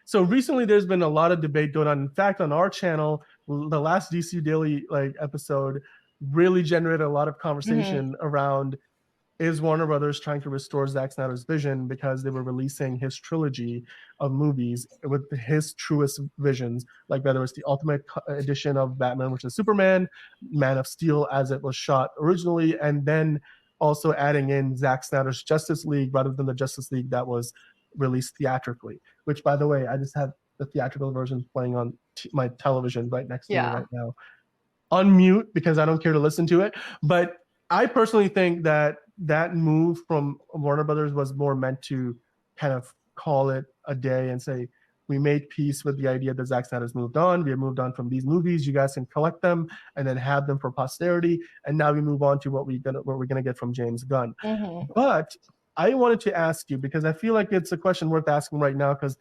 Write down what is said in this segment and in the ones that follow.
So recently, there's been a lot of debate going on. In fact, on our channel, the last DC Daily episode really generated a lot of Mhm. conversation around is Warner Brothers trying to restore Zack Snyder's vision because they were releasing his trilogy of movies with his truest visions, like whether it's the Ultimate Edition of Batman, which is Superman, Man of Steel as it was shot originally, and then also adding in Zack Snyder's Justice League rather than the Justice League that was released theatrically. Which, by the way, I just have the theatrical version playing on my television right next to me Yeah. right now. Unmute because I don't care to listen to it. But I personally think that that move from Warner Brothers was more meant to kind of call it a day and say, we made peace with the idea that Zack Snyder's moved on. We have moved on from these movies. You guys can collect them and then have them for posterity. And now we move on to what we're gonna get from James Gunn. Mhm. But I wanted to ask you because I feel like it's a question worth asking right now because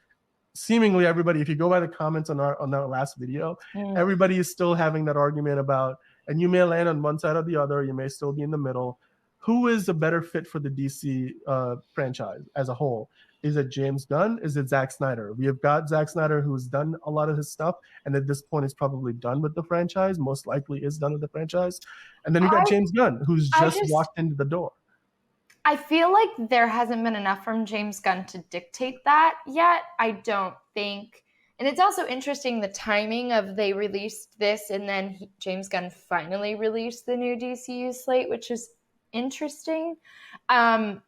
seemingly everybody, if you go by the comments on our last video, Mm. everybody is still having that argument about, and you may land on one side or the other, you may still be in the middle. Who is a better fit for the DC franchise as a whole? Is it James Gunn? Is it Zack Snyder? We have got Zack Snyder, who's done a lot of his stuff, and at this point is probably done with the franchise. Most likely is done with the franchise. And then we got I James Gunn, who's I just just walked into the door. I feel like there hasn't been enough from James Gunn to dictate that yet. I don't think. And it's also interesting the timing of they released this and then James Gunn finally released the new DCU slate, which is interesting. Um,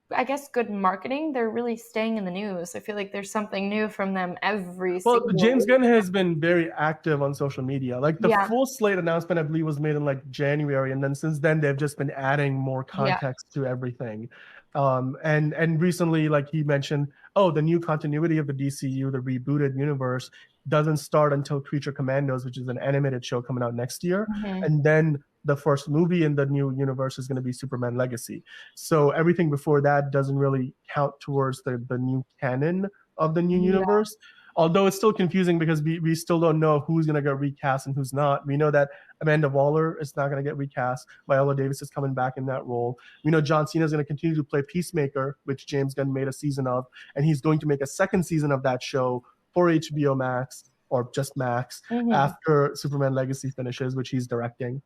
I guess good marketing. They're really staying in the news. I feel like there's something new from them every Well, single James week. Gunn has been very active on social media. Like the Yeah. full slate announcement, I believe, was made in like January, and then since then they've just been adding more Yeah. context to everything. And recently, like he mentioned, oh, the new continuity of the DCU, the rebooted universe, doesn't start until Creature Commandos, which is an animated show coming out next year, Mhm. and then the first movie in the new universe is going to be Superman Legacy. So everything before that doesn't really count towards the new canon of the new Yeah. universe, although it's still confusing because we still don't know who's going to get recast and who's not. We know that Amanda Waller is not going to get recast. Viola Davis is coming back in that role. We know John Cena is going to continue to play Peacemaker, which James Gunn made a season of, and he's going to make a second season of that show for HBO Max or just Max Mhm. after Superman Legacy finishes, which he's directing.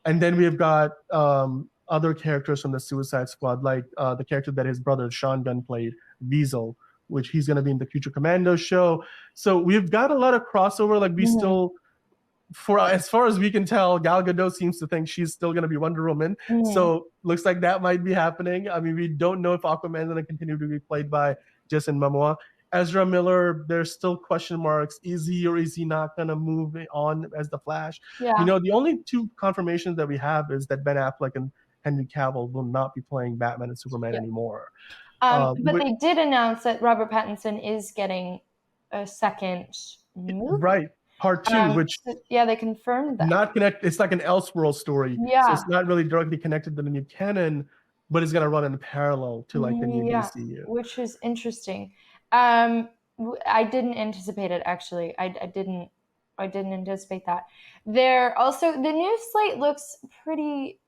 And then we've got other characters from the Suicide Squad, like the character that his brother Sean Gunn played, Weasel, which he's going to be in the Future Commando show. So we've got a lot of crossover. Like we Mhm. still, for as far as we can tell, Gal Gadot seems to think she's still going to be Wonder Woman. Mhm. So looks like that might be happening. I mean, we don't know if Aquaman's going to continue to be played by Jason Momoa. Ezra Miller, there's still question marks. Is he or is he not going to move on as the Flash? You Yeah. know, the only two confirmations that we have is that Ben Affleck and Henry Cavill will not be playing Batman and Superman Yeah. anymore. But they did announce that Robert Pattinson is getting a second movie. Right, part two, which So, yeah, they confirmed that. not connect. It's like an Elseworld story, so Yeah, it's not really directly connected to the new canon, but it's gonna run in parallel to like the new yeah, DCU. which is interesting. Um, I didn't anticipate it actually. I didn't anticipate that. There also the new slate looks pretty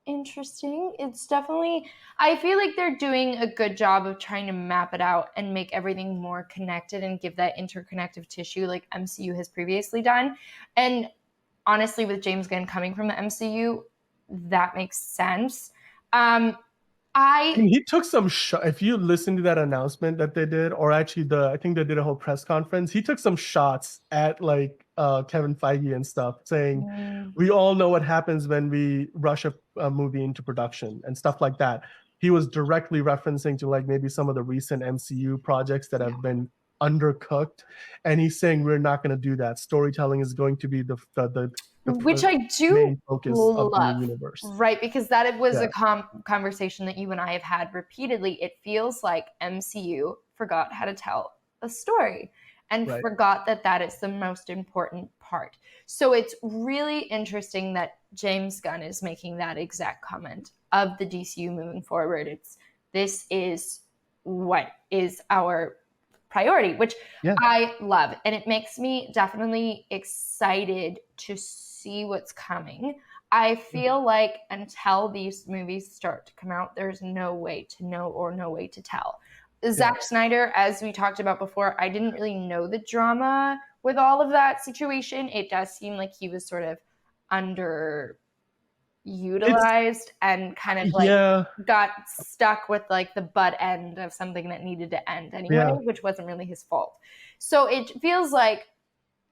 interesting. It's definitely, I feel like they're doing a good job of trying to map it out and make everything more connected and give that interconnective tissue like MCU has previously done. And honestly, with James Gunn coming from the MCU, that makes sense. Um, I mean, I he took some if you listen to that announcement that they did, or actually I think they did a whole press conference. He took some shots at like Kevin Feige and stuff, saying mm, we all know what happens when we rush a movie into production and stuff like that. He was directly referencing to like maybe some of the recent MCU projects that yeah. have been undercooked, and he's saying we're not going to do that. Storytelling is going to be Which the I do main focus of the new love, universe. right? Because that was a Yeah, conversation that you and I have had repeatedly. It feels like MCU forgot how to tell a story and right. forgot that that is the most important part. So it's really interesting that James Gunn is making that exact comment of the DCU moving forward. It's this is what is our priority, which Yeah. I love. And it makes me definitely excited to see what's coming. I feel like until these movies start to come out, there's no way to know or no way to tell. Zack Snyder, as we talked about before, I didn't really know the drama with all of that situation. It does seem like he was sort of underutilized and kind of like got stuck with like the butt end of something that needed to end anyway, which wasn't really his fault. So it feels like,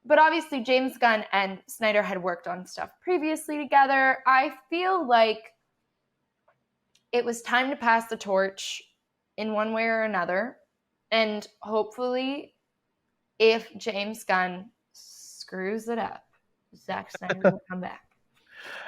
but obviously James Gunn and Snyder had worked on stuff previously together. I feel like it was time to pass the torch in one way or another. And hopefully, if James Gunn screws it up, Zack Snyder will come back.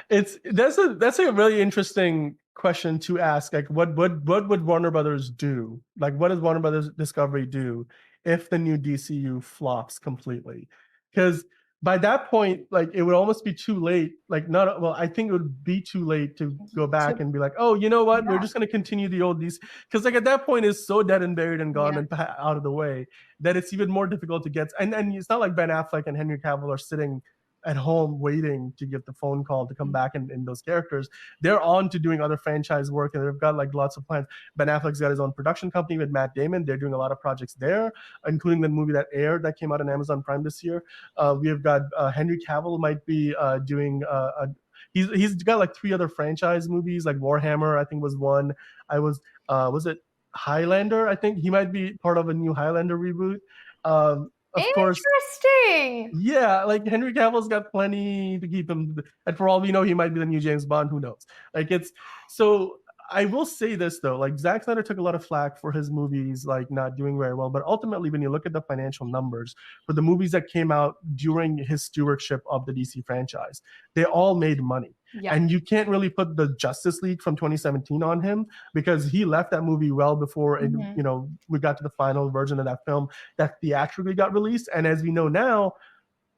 That's a really interesting question to ask. Like, what would Warner Brothers do? Like, what does Warner Brothers Discovery do if the new DCU flops completely? Because by that point, like, it would almost be too late. Like, not well, I think it would be too late to go back and be like, oh, you know what? We're just going to continue the old DC. Because like at that point, it's so dead and buried and gone and out of the way that it's even more difficult to get. And it's not like Ben Affleck and Henry Cavill are sitting at home waiting to get the phone call to come back in those characters. They're on to doing other franchise work, and they've got like lots of plans. Ben Affleck's got his own production company with Matt Damon. They're doing a lot of projects there, including the movie that aired that came out on Amazon Prime this year. We have got Henry Cavill might be doing he's got like 3 other franchise movies, like Warhammer I think was one. Was it Highlander? I think he might be part of a new Highlander reboot. Of course. Interesting. Yeah, like Henry Cavill's got plenty to keep him, and for all we know, he might be the new James Bond. Who knows? Like it's so. I will say this though, like Zack Snyder took a lot of flack for his movies like not doing very well, but ultimately, when you look at the financial numbers for the movies that came out during his stewardship of the DC franchise, they all made money. Yeah. And you can't really put the Justice League from 2017 on him because he left that movie well before it, we got to the final version of that film that theatrically got released. And as we know now,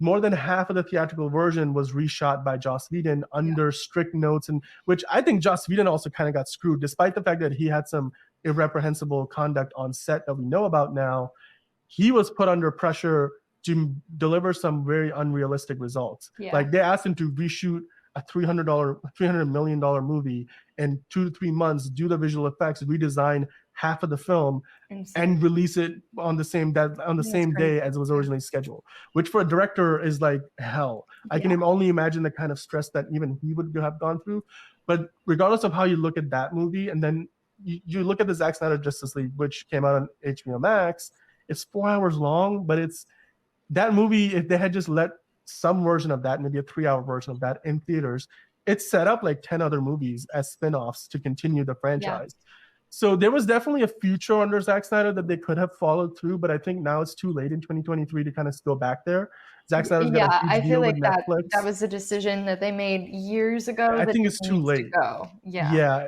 more than half of the theatrical version was reshot by Joss Whedon under strict notes, and which I think Joss Whedon also kind of got screwed, despite the fact that he had some irreprehensible conduct on set that we know about now. He was put under pressure to deliver some very unrealistic results. Like they asked him to reshoot a $300 million movie in 2 to 3 months, do the visual effects, redesign half of the film, and release it on the same day as it was originally scheduled, which for a director is like hell. I can only imagine the kind of stress that even he would have gone through. But regardless of how you look at that movie, and then you look at the Zack Snyder Justice League, which came out on HBO Max, it's 4 hours long, but it's that movie, if they had just let some version of that, maybe a 3-hour version of that in theaters, it set up like 10 other movies as spin-offs to continue the franchise. So there was definitely a future under Zack Snyder that they could have followed through, but I think now it's too late in 2023 to kind of go back there. Zack Snyder's got a huge deal with Netflix. That was a decision that they made years ago. I think it's too late. Yeah.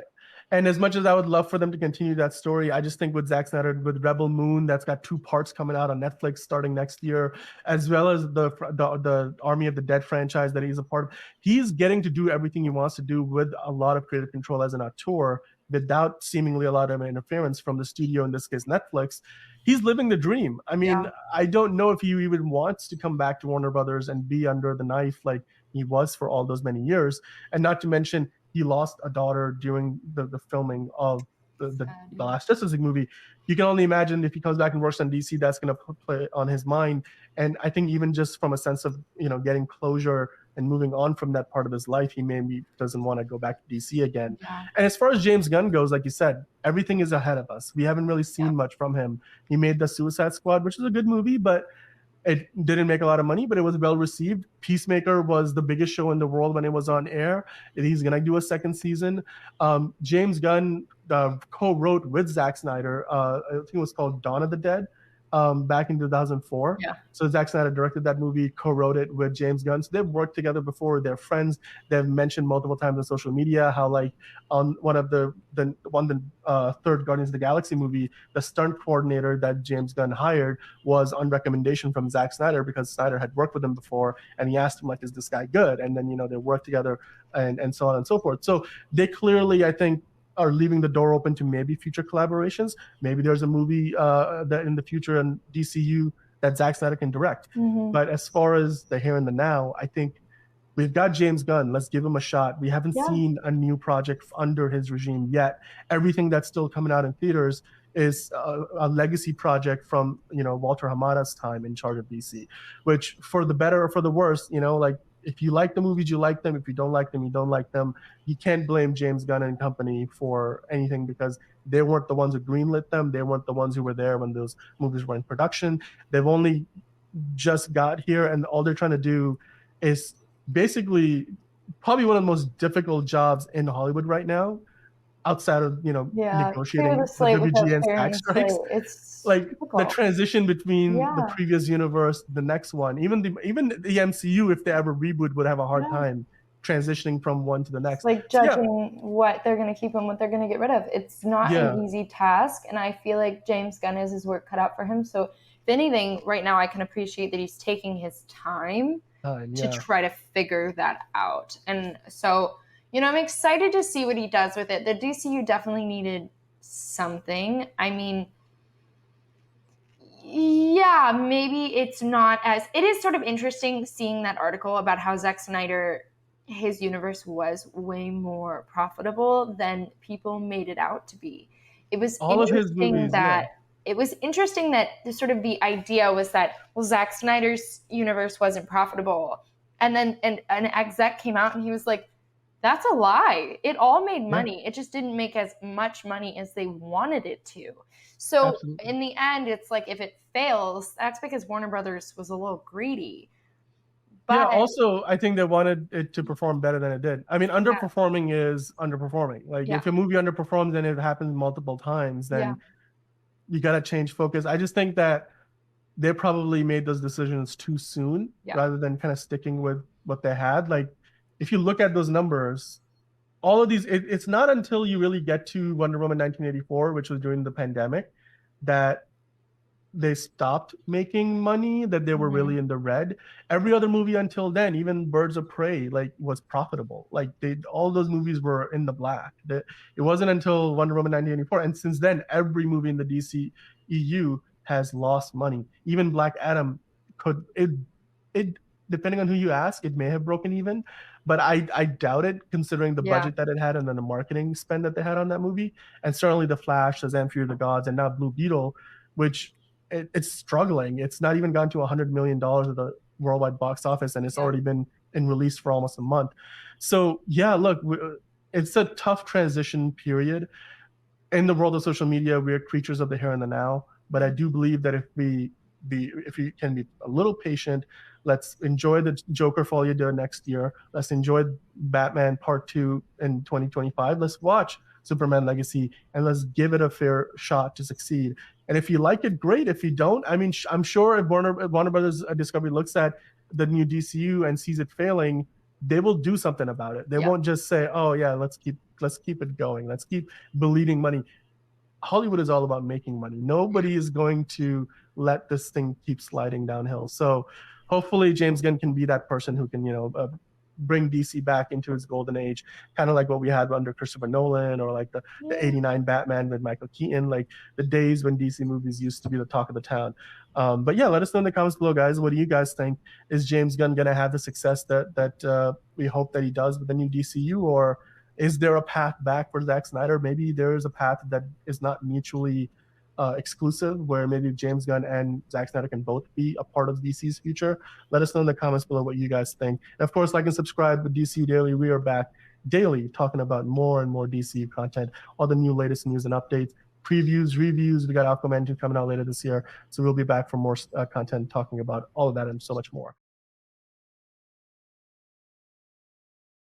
And as much as I would love for them to continue that story, I just think with Zack Snyder, with Rebel Moon, that's got 2 parts coming out on Netflix starting next year, as well as the Army of the Dead franchise that he's a part of. He's getting to do everything he wants to do with a lot of creative control as an auteur, without seemingly a lot of interference from the studio, in this case Netflix. He's living the dream. I mean, I don't know if he even wants to come back to Warner Brothers and be under the knife like he was for all those many years. And not to mention, he lost a daughter during the filming of the last Justice League movie. You can only imagine if he comes back and works on DC, that's going to play on his mind. And I think even just from a sense of, getting closure and moving on from that part of his life, he maybe doesn't want to go back to DC again. And as far as James Gunn goes, like you said, everything is ahead of us. We haven't really seen much from him. He made the Suicide Squad, which is a good movie, but it didn't make a lot of money, but it was well received. Peacemaker was the biggest show in the world when it was on air. He's going to do a second season. James Gunn co-wrote with Zack Snyder, I think it was called Dawn of the Dead, back in 2004. So Zack Snyder directed that movie, co-wrote it with James Gunn. So they've worked together before. They're friends. They've mentioned multiple times on social media how, like, on one of the third Guardians of the Galaxy movie, the stunt coordinator that James Gunn hired was on recommendation from Zack Snyder, because Snyder had worked with him before, and he asked him, like, is this guy good? And then, they worked together and so on and so forth. So they clearly, I think, are leaving the door open to maybe future collaborations. Maybe there's a movie that in the future in DCU that Zack Snyder can direct. But as far as the here and the now, I think we've got James Gunn. Let's give him a shot. We haven't seen a new project under his regime yet. Everything that's still coming out in theaters is a legacy project from Walter Hamada's time in charge of DC, which for the better or for the worse, like if you like the movies, you like them. If you don't like them, you don't like them. You can't blame James Gunn and company for anything because they weren't the ones who greenlit them. They weren't the ones who were there when those movies were in production. They've only just got here, and all they're trying to do is basically probably one of the most difficult jobs in Hollywood right now, outside of Yeah, clear negotiating the the slate without WGA and clearing SAG the slate. strikes. It's Like the difficult. transition between the Yeah, previous universe, the next one, even the MCU, if they ever reboot, would have a hard yeah. time transitioning from one to the It's next. like So yeah, judging what they're going to keep and what they're going to get rid of. It's not yeah, an easy task, and I feel like James Gunn is his work cut out for him. So, if anything, right now I can appreciate that he's taking his time to yeah. try to figure that out. And so, I'm excited to see what he does with it. The DCU definitely needed something. I mean, yeah, maybe it's not as. It is sort of interesting seeing that article about how Zack Snyder, his universe was way more profitable than people made it out to be. It was All of his interesting movies, yeah, that the sort of the idea was that, well, Zack Snyder's universe wasn't profitable, and then an exec came out and he was like, that's a lie. It all made yeah, money. It just didn't make as much money as they wanted it to. So absolutely. in the end, it's like if it fails, that's because Warner Brothers was a little greedy. Yeah, But also, I think they wanted it to perform better than it did. I mean, yeah, underperforming is underperforming. Like, yeah, if a movie underperforms and it happens multiple times, yeah, then you got to change focus. I just think that they probably made those decisions too soon yeah. rather than kind of sticking with what they had. Like, if you look at those numbers, all of these, it's not until you really get to Wonder Woman 1984, which was during the pandemic, that they stopped making money, that they were Mm-hmm. really in the red. Every other movie until then, even Birds of Prey, like was profitable. Like all those movies were in the black. It wasn't until Wonder Woman 1984, and since then, every movie in the DC EU has lost money. Even Black Adam could it depending on who you ask, it may have broken even, but I doubt it considering the Yeah, budget that it had and then the marketing spend that they had on that movie, and certainly the Flash, Shazam: Fury of the Gods, and now Blue Beetle, which it's struggling. It's not even gone to $100 million at the worldwide box office, and it's yeah, already been in release for almost a month. So yeah, look, it's a tough transition period in the world of social media. We're creatures of the here and the now, but I do believe that if we can be a little patient, let's enjoy the Joker Folie d'Or next year. Let's enjoy Batman Part 2 in 2025. Let's watch Superman Legacy and let's give it a fair shot to succeed. And if you like it, great. If you don't, I mean, I'm sure if Warner Brothers Discovery looks at the new DCU and sees it failing, they will do something about it. They yeah. won't just say, "Oh yeah, let's keep it going. Let's keep bleeding money." Hollywood is all about making money. Nobody is going to let this thing keep sliding downhill. So hopefully James Gunn can be that person who can, bring DC back into its golden age, kind of like what we had under Christopher Nolan or like the Yeah. 89 Batman with Michael Keaton, like the days when DC movies used to be the talk of the town. But yeah, let us know in the comments below, guys. What do you guys think? Is James Gunn going to have the success that we hope that he does with the new DCU, or is there a path back for Zack Snyder? Maybe there is a path that is not mutually exclusive, where maybe James Gunn and Zack Snyder can both be a part of DC's future. Let us know in the comments below what you guys think. And of course, like and subscribe with DC Daily. We are back daily talking about more and more DC content, all the new latest news and updates, previews, reviews. We got Aquaman 2 coming out later this year. So we'll be back for more content talking about all of that and so much more.